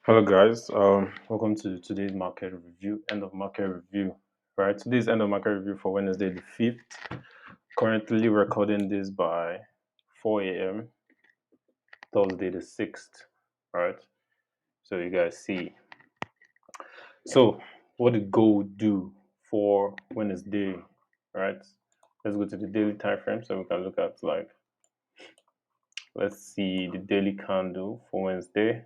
Hello guys, welcome to today's market review, end of market review. Right, today's end of market review for Wednesday the 5th. Currently recording this by 4 a.m. Thursday the 6th. Right, so you guys see. So what did gold do for Wednesday? Right, let's go to the daily time frame so we can look at let's see the daily candle for Wednesday.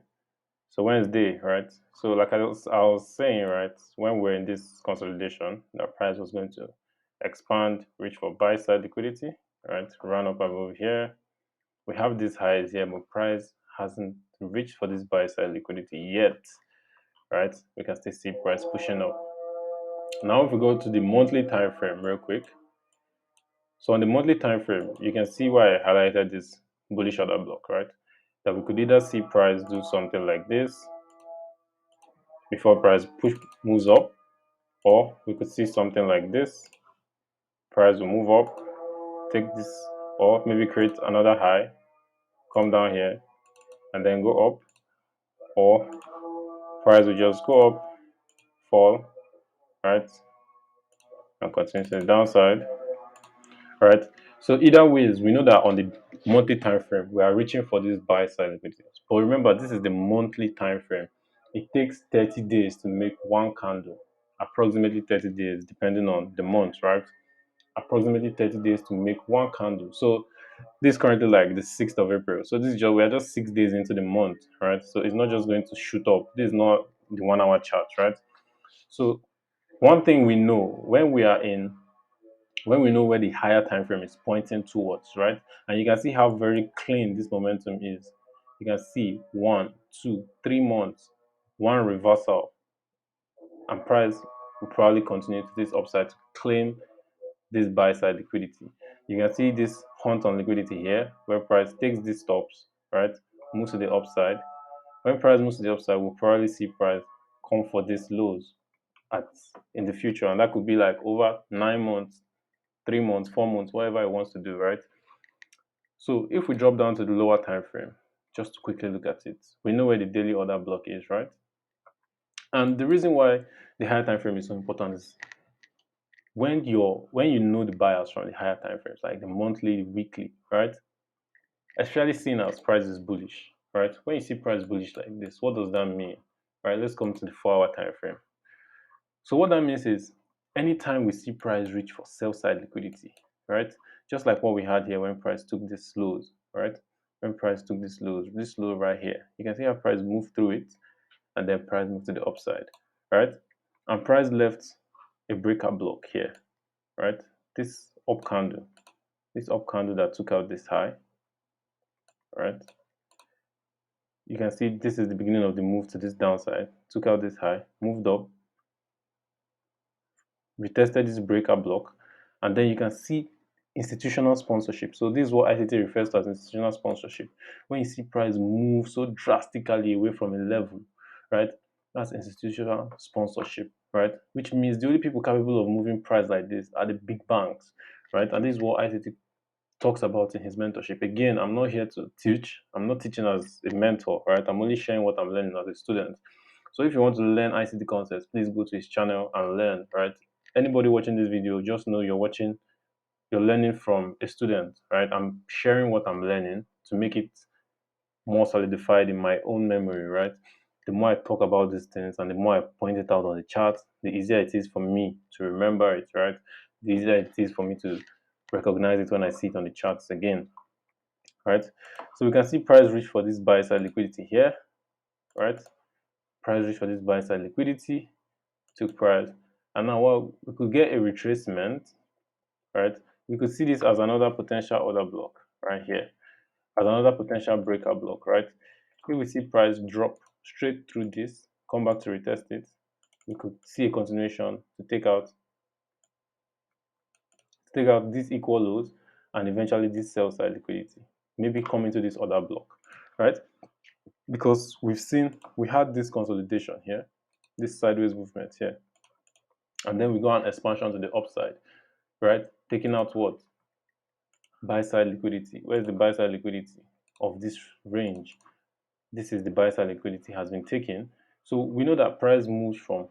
So Wednesday, right? So like I was saying, right, when we're in this consolidation, the price was going to expand, reach for buy side liquidity, right? Run up above here. We have these highs here, but price hasn't reached for this buy side liquidity yet, right? We can still see price pushing up. Now, if we go to the monthly time frame real quick. So on the monthly time frame, you can see why I highlighted this bullish order block, right? That we could either see price do something like this before price moves up, or we could see something like this. Price will move up, take this, or maybe create another high, come down here, and then go up, or price will just go up, fall, right, and continue to the downside, right? So either ways, we know that on the monthly time frame, we are reaching for this buy side liquidity. But remember, this is the monthly time frame. It takes 30 days to make one candle, approximately 30 days, depending on the month, right? Approximately 30 days to make one candle. So this is currently like the 6th of April. So this is just, we are just 6 days into the month, right? So it's not just going to shoot up. This is not the 1 hour chart, right? So one thing we know when we know where the higher time frame is pointing towards, right? And you can see how very clean this momentum is. You can see 1, 2, 3 months, one reversal, and price will probably continue to this upside to claim this buy side liquidity. You can see this hunt on liquidity here, where price takes these stops, right? Moves to the upside. When price moves to the upside, we'll probably see price come for these lows in the future, and that could be like over 9 months, 3 months, 4 months, whatever it wants to do, right? So if we drop down to the lower time frame, just to quickly look at it, we know where the daily order block is, right? And the reason why the higher time frame is so important is when you know the buyers from the higher time frames, like the monthly, the weekly, right? Especially seen as price is bullish, right? When you see price bullish like this, what does that mean? Right? Let's come to the 4 hour time frame. So what that means is anytime we see price reach for sell side liquidity, right? Just like what we had here when price took this lows, right? When price took this low right here, you can see how price moved through it and then price moved to the upside, right? And price left a breakout block here, right? This up candle that took out this high, right? You can see this is the beginning of the move to this downside, took out this high, moved up, retested this breakout block, and then you can see institutional sponsorship. So this is what ICT refers to as institutional sponsorship. When you see price move so drastically away from a level, right? That's institutional sponsorship, right? Which means the only people capable of moving price like this are the big banks, right? And this is what ICT talks about in his mentorship. Again, I'm not here to teach. I'm not teaching as a mentor, right? I'm only sharing what I'm learning as a student. So if you want to learn ICT concepts, please go to his channel and learn, right? Anybody watching this video, just know you're learning from a student, right? I'm sharing what I'm learning to make it more solidified in my own memory, right? The more I talk about these things and the more I point it out on the chart, the easier it is for me to remember it, right? The easier it is for me to recognize it when I see it on the charts again, right? So we can see price reach for this buy side liquidity here, right? Price reach for this buy side liquidity, took price, and now well, we could get a retracement, right? We could see this as another potential order block right here, as another potential breakout block, right? If we see price drop straight through this, come back to retest it, we could see a continuation to take out these equal lows and eventually this sell side liquidity, maybe come into this order block, right? Because we had this consolidation here, this sideways movement here, and then we go on expansion to the upside, right? Taking out what? Buy side liquidity. Where's the buy side liquidity of this range? This is the buy side liquidity has been taken. So we know that price moves from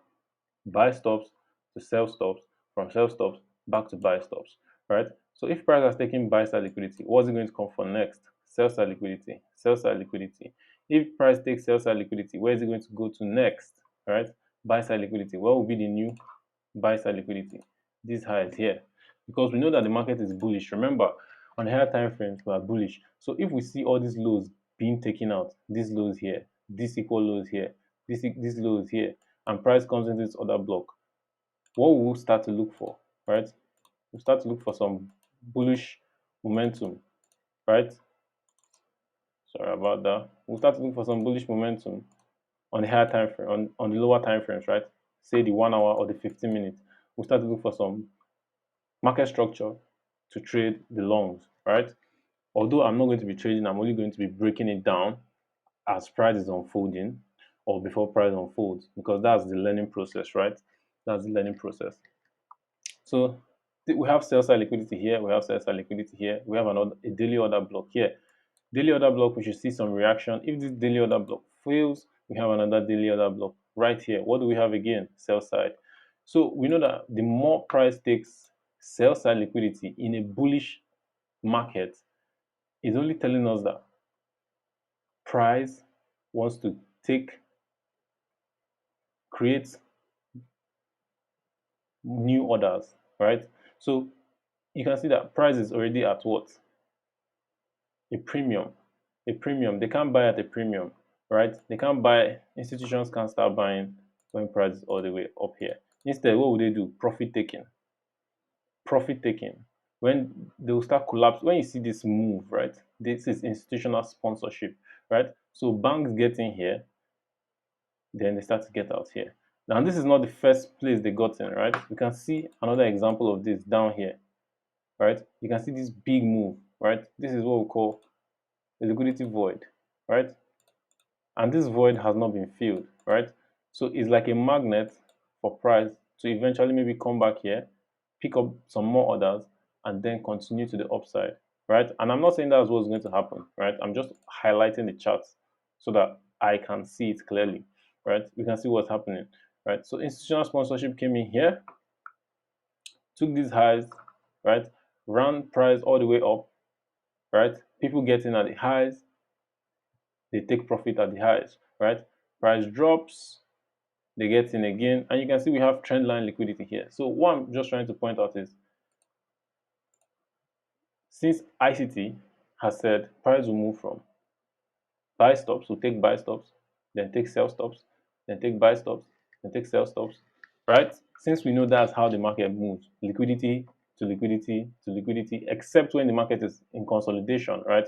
buy stops to sell stops, from sell stops back to buy stops, right? So if price has taken buy side liquidity, what's it going to come for next? Sell side liquidity, sell side liquidity. If price takes sell side liquidity, where is it going to go to next, right? Buy side liquidity. What will be the new buy side liquidity? This high is here, because we know that the market is bullish. Remember, on higher time frames, we are bullish. So if we see all these lows being taken out, these lows here, this equal lows here, this lows here, and price comes into this other block, what we will start to look for, right? We'll start to look for some bullish momentum, right? Sorry about that. We'll start to look for some bullish momentum on the higher time frame, on the lower time frames, right? Say the 1 hour or the 15 minutes. We'll start to look for some market structure to trade the longs, right? Although I'm not going to be trading, I'm only going to be breaking it down as price is unfolding or before price unfolds, because that's the learning process, right? That's the learning process. So we have sell side liquidity here, we have sell side liquidity here, we have a daily order block here. Daily order block, we should see some reaction. If this daily order block fails, we have another daily order block right here. What do we have again? Sell side. So we know that the more price takes sell side liquidity in a bullish market, is only telling us that price wants to create new orders, right? So you can see that price is already at what? A premium. A premium. They can't buy at a premium, right? They can't buy, institutions can't start buying when price is all the way up here. Instead, what would they do? Profit taking. Profit taking. When they will start collapse, when you see this move, right? This is institutional sponsorship, right? So banks get in here, then they start to get out here. Now, this is not the first place they got in, right? We can see another example of this down here, right? You can see this big move, right? This is what we call a liquidity void, right? And this void has not been filled, right? So it's like a magnet for price to eventually maybe come back here, pick up some more orders, and then continue to the upside, right? And I'm not saying that's what's going to happen, right? I'm just highlighting the charts so that I can see it clearly, right? We can see what's happening, right? So institutional sponsorship came in here, took these highs, right? Ran price all the way up, right? People get in at the highs, they take profit at the highs, right? Price drops, they get in again, and you can see we have trend line liquidity here. So what I'm just trying to point out is, since ICT has said price will move from buy stops, will take buy stops, then take sell stops, then take buy stops, then take sell stops, right? Since we know that's how the market moves, liquidity to liquidity to liquidity, except when the market is in consolidation, right?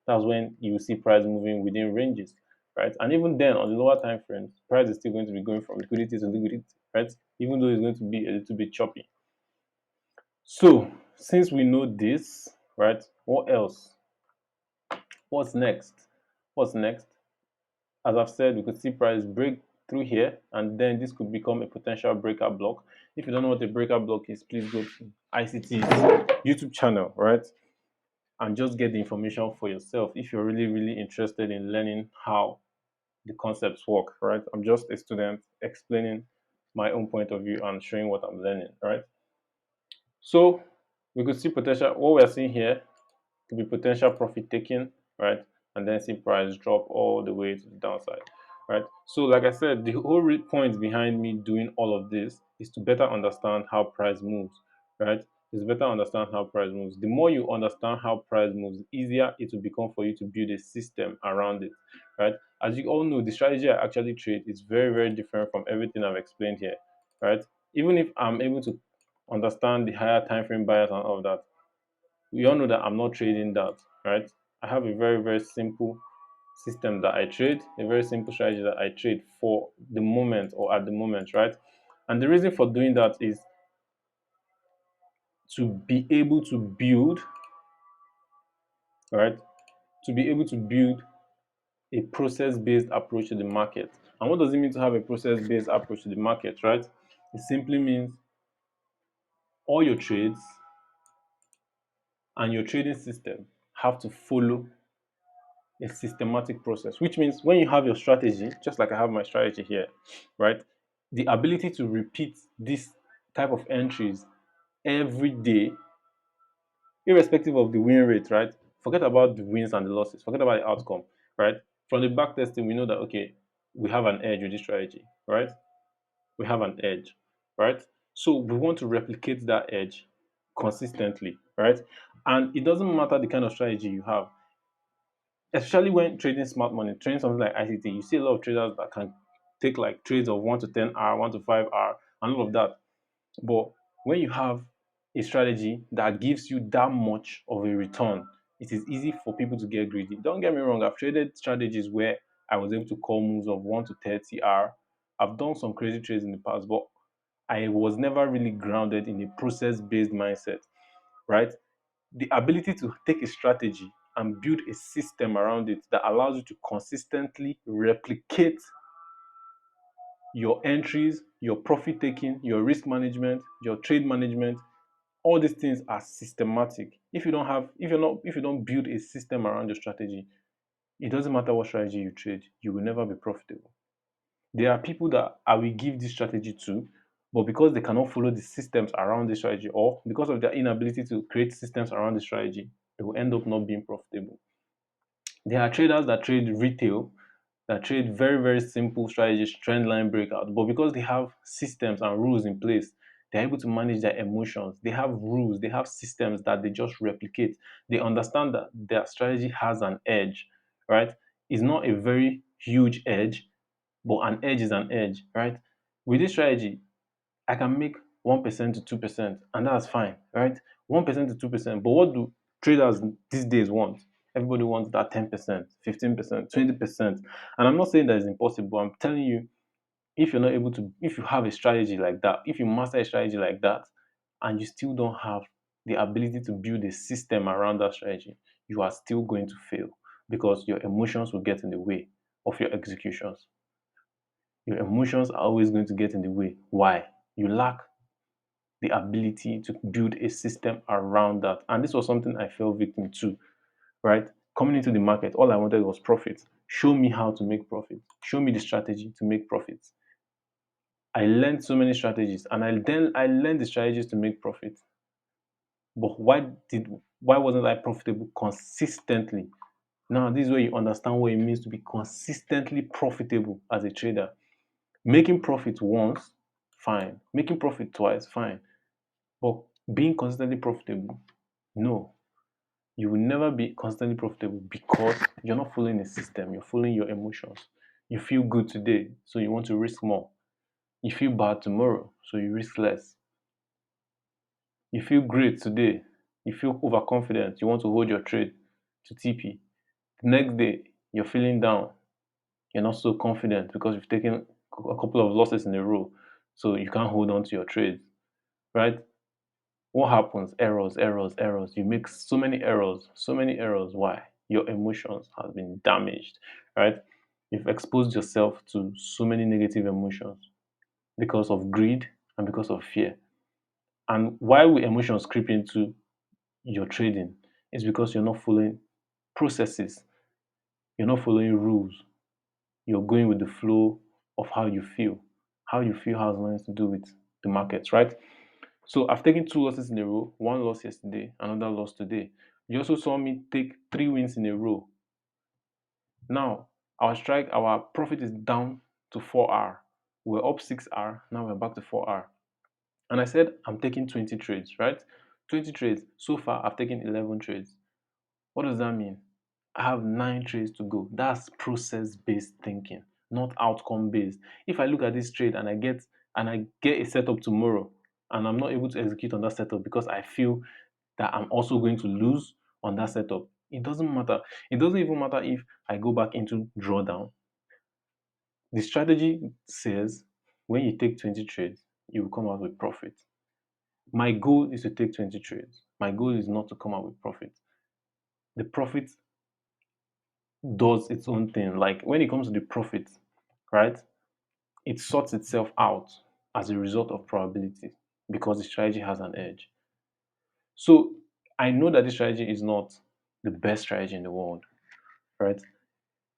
That's when you see price moving within ranges, right? And even then, on the lower time frames, price is still going to be going from liquidity to liquidity, right? Even though it's going to be a little bit choppy. So, since we know this, right, what else? What's next? What's next? As I've said, we could see price break through here, and then this could become a potential breakout block. If you don't know what a breakout block is, please go to ICT's YouTube channel, right? And just get the information for yourself if you're really, really interested in learning how the concepts work, right? I'm just a student explaining my own point of view and showing what I'm learning, right? So we could see potential, what we're seeing here could be potential profit taking, right? And then see price drop all the way to the downside, right? So like I said, the whole point behind me doing all of this is to better understand how price moves, right? It's better understand how price moves. The more you understand how price moves, the easier it will become for you to build a system around it, right? As you all know, the strategy I actually trade is very, very different from everything I've explained here, right? Even if I'm able to understand the higher time frame bias and all of that, we all know that I'm not trading that, right? I have a very, very simple system that I trade, a very simple strategy that I trade for the moment or at the moment, right? And the reason for doing that is to be able to build, right? To be able to build a process-based approach to the market. And what does it mean to have a process-based approach to the market, right? It simply means all your trades and your trading system have to follow a systematic process, which means when you have your strategy, just like I have my strategy here, right? The ability to repeat this type of entries every day, irrespective of the win rate, right? Forget about the wins and the losses, forget about the outcome, right? From the back testing, we know that okay, we have an edge with this strategy, right? We have an edge, right? So we want to replicate that edge consistently, right? And it doesn't matter the kind of strategy you have, especially when trading smart money, trading something like ICT, you see a lot of traders that can take like trades of 1 to 10 hour, 1 to 5 hour, and all of that. But when you have a strategy that gives you that much of a return, it is easy for people to get greedy. Don't get me wrong, I've traded strategies where I was able to call moves of 1 to 30 hour. I've done some crazy trades in the past, but I was never really grounded in a process based mindset, right? The ability to take a strategy and build a system around it that allows you to consistently replicate your entries, your profit taking, your risk management, your trade management, all these things are systematic. If you don't build a system around your strategy, it doesn't matter what strategy you trade, you will never be profitable. There are people that I will give this strategy to, but because they cannot follow the systems around the strategy, or because of their inability to create systems around the strategy, they will end up not being profitable. There are traders that trade retail, that trade very, very simple strategies, trend line breakout, but because they have systems and rules in place, they're able to manage their emotions. They have rules, they have systems that they just replicate. They understand that their strategy has an edge, right? It's not a very huge edge, but an edge is an edge, right? With this strategy, I can make 1% to 2%, and that's fine, right? 1% to 2%. But what do traders these days want? Everybody wants that 10%, 15%, 20%. And I'm not saying that it's impossible. I'm telling you, if you're not able to, if you have a strategy like that, if you master a strategy like that, and you still don't have the ability to build a system around that strategy, you are still going to fail because your emotions will get in the way of your executions. Your emotions are always going to get in the way. Why? You lack the ability to build a system around that. And this was something I fell victim to, right? Coming into the market, all I wanted was profit. Show me how to make profit. Show me the strategy to make profit. I learned so many strategies and I learned the strategies to make profit. But why wasn't I profitable consistently? Now this is where you understand what it means to be consistently profitable as a trader. Making profit once, fine. Making profit twice, fine. But being consistently profitable, no. You will never be constantly profitable because you're not following a system, you're following your emotions. You feel good today, so you want to risk more. You feel bad tomorrow, so you risk less. You feel great today, you feel overconfident, you want to hold your trade to TP. The next day, you're feeling down, you're not so confident because you've taken a couple of losses in a row, so you can't hold on to your trades, right? What happens? Errors, errors, errors. You make so many errors, so many errors. Why? Your emotions have been damaged, right? You've exposed yourself to so many negative emotions because of greed and because of fear. And why will emotions creep into your trading? Is because you're not following processes, you're not following rules, you're going with the flow of how you feel. How you feel has nothing to do with the markets, right? So I've taken 2 losses in a row, one loss yesterday, another loss today. You also saw me take 3 wins in a row. Now, our profit is down to 4R. We're up 6R, now we're back to 4R. And I said I'm taking 20 trades, right? 20 trades. So far, I've taken 11 trades. What does that mean? I have 9 trades to go. That's process-based thinking, not outcome-based. If I look at this trade and I get a setup tomorrow and I'm not able to execute on that setup because I feel that I'm also going to lose on that setup, it doesn't matter. It doesn't even matter if I go back into drawdown. The strategy says when you take 20 trades, you will come out with profit. My goal is to take 20 trades. My goal is not to come out with profit. The profit does its own thing. Like when it comes to the profit, right? It sorts itself out as a result of probability because the strategy has an edge. So I know that this strategy is not the best strategy in the world. right?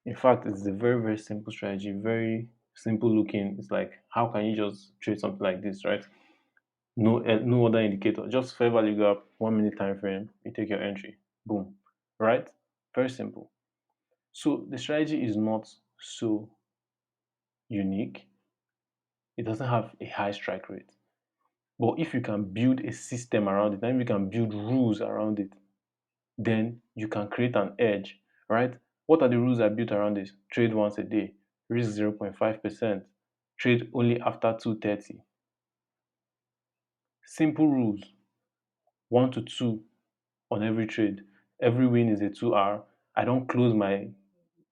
In fact, it's a very, very simple strategy, very simple looking. It's like, how can you just trade something like this, right? No other indicator, just fair value gap, 1 minute time frame, you take your entry, boom, right? Very simple. So the strategy is not so unique. It doesn't have a high strike rate. But if you can build a system around it, and if you can build rules around it, then you can create an edge, right? What are the rules I built around this? Trade once a day, risk 0.5%, trade only after 2:30. Simple rules, 1 to 2 on every trade. Every win is a 2R. I don't close my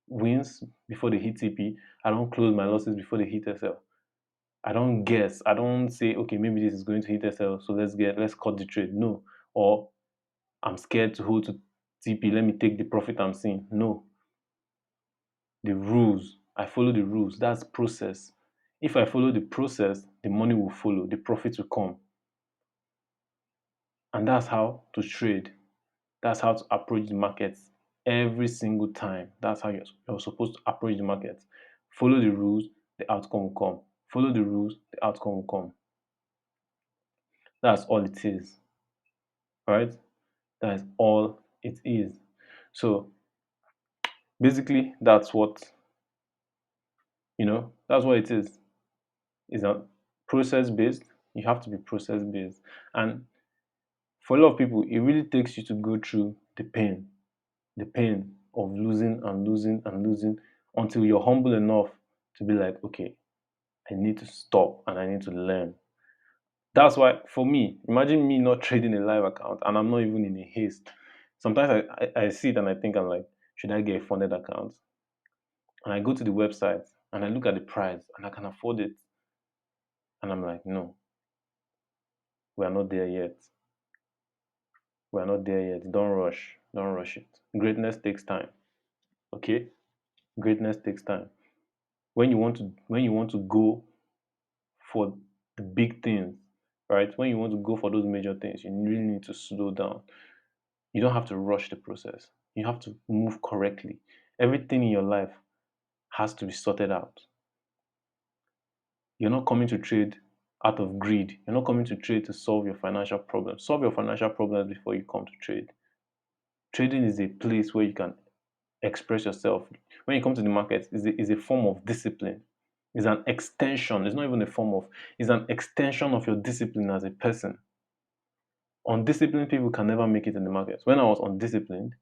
wins before they hit TP. I don't close my losses before they hit SL. I don't guess. I don't say, okay, maybe this is going to hit SL, so let's cut the trade. No. Or I'm scared to hold to TP. Let me take the profit I'm seeing. No. The rules. I follow the rules. That's process. If I follow the process, the money will follow, the profits will come. And that's how to trade. That's how to approach the markets every single time. That's how you're supposed to approach the markets. Follow the rules, the outcome will come. Follow the rules, the outcome will come. That's all it is, right? That is all it is. So basically, that's what it is. It's a process based. You have to be process based. And for a lot of people, it really takes you to go through the pain of losing and losing and losing until you're humble enough to be like, okay, I need to stop and I need to learn. That's why, for me, imagine me not trading a live account and I'm not even in a haste. Sometimes I see it and I think, I'm like, should I get a funded account? And I go to the website and I look at the price and I can afford it. And I'm like, no, we are not there yet. We are not there yet. Don't rush. Don't rush it. Greatness takes time. Okay? Greatness takes time. When you want to go for the big things, right? When you want to go for those major things, you really need to slow down. You don't have to rush the process. You have to move correctly. Everything in your life has to be sorted out. You're not coming to trade out of greed. You're not coming to trade to solve your financial problems. Solve your financial problems before you come to trade. Trading is a place where you can express yourself. When you come to the market, is a form of discipline. It's an extension. It's not even a form of, it's an extension of your discipline as a person. Undisciplined people can never make it in the market. When I was undisciplined,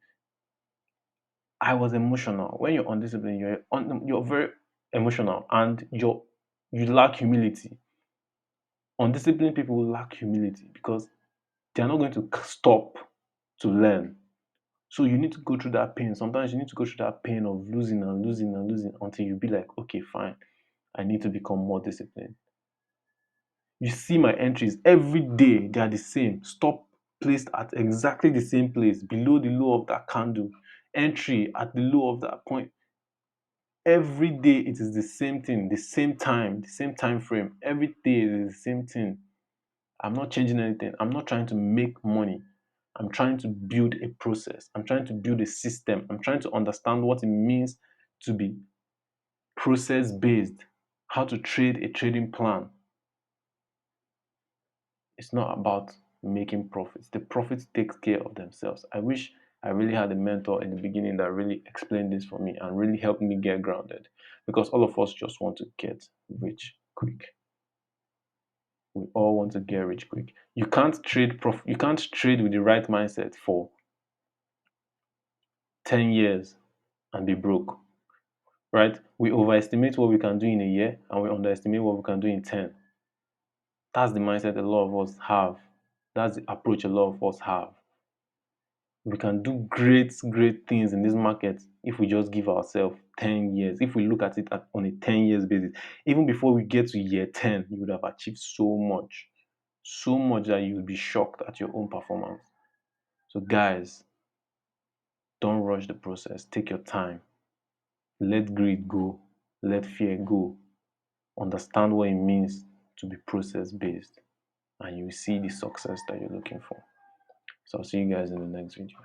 I was emotional. When you're undisciplined, you're very emotional and you lack humility. Undisciplined people lack humility because they are not going to stop to learn. So you need to go through that pain. Sometimes you need to go through that pain of losing and losing and losing until you be like, okay, fine, I need to become more disciplined. You see my entries every day, they are the same. Stop placed at exactly the same place, below the low of that candle. Entry at the low of that point. Every day it is the same thing, the same time frame. Every day it is the same thing. I'm not changing anything. I'm not trying to make money. I'm trying to build a process. I'm trying to build a system. I'm trying to understand what it means to be process based, how to trade a trading plan. It's not about making profits. The profits take care of themselves. I wish I really had a mentor in the beginning that really explained this for me and really helped me get grounded, because all of us just want to get rich quick. We all want to get rich quick. You can't trade with the right mindset for 10 years and be broke, right? We overestimate what we can do in a year and we underestimate what we can do in 10. That's the mindset a lot of us have. That's the approach a lot of us have. We can do great things in this market if we just give ourselves 10 years. If we look at it on a 10 years basis, even before we get to year 10, you would have achieved so much that you will be shocked at your own performance. So, guys, don't rush the process. Take your time. Let greed go. Let fear go. Understand what it means to be process based, and you will see the success that you're looking for. So, I'll see you guys in the next video.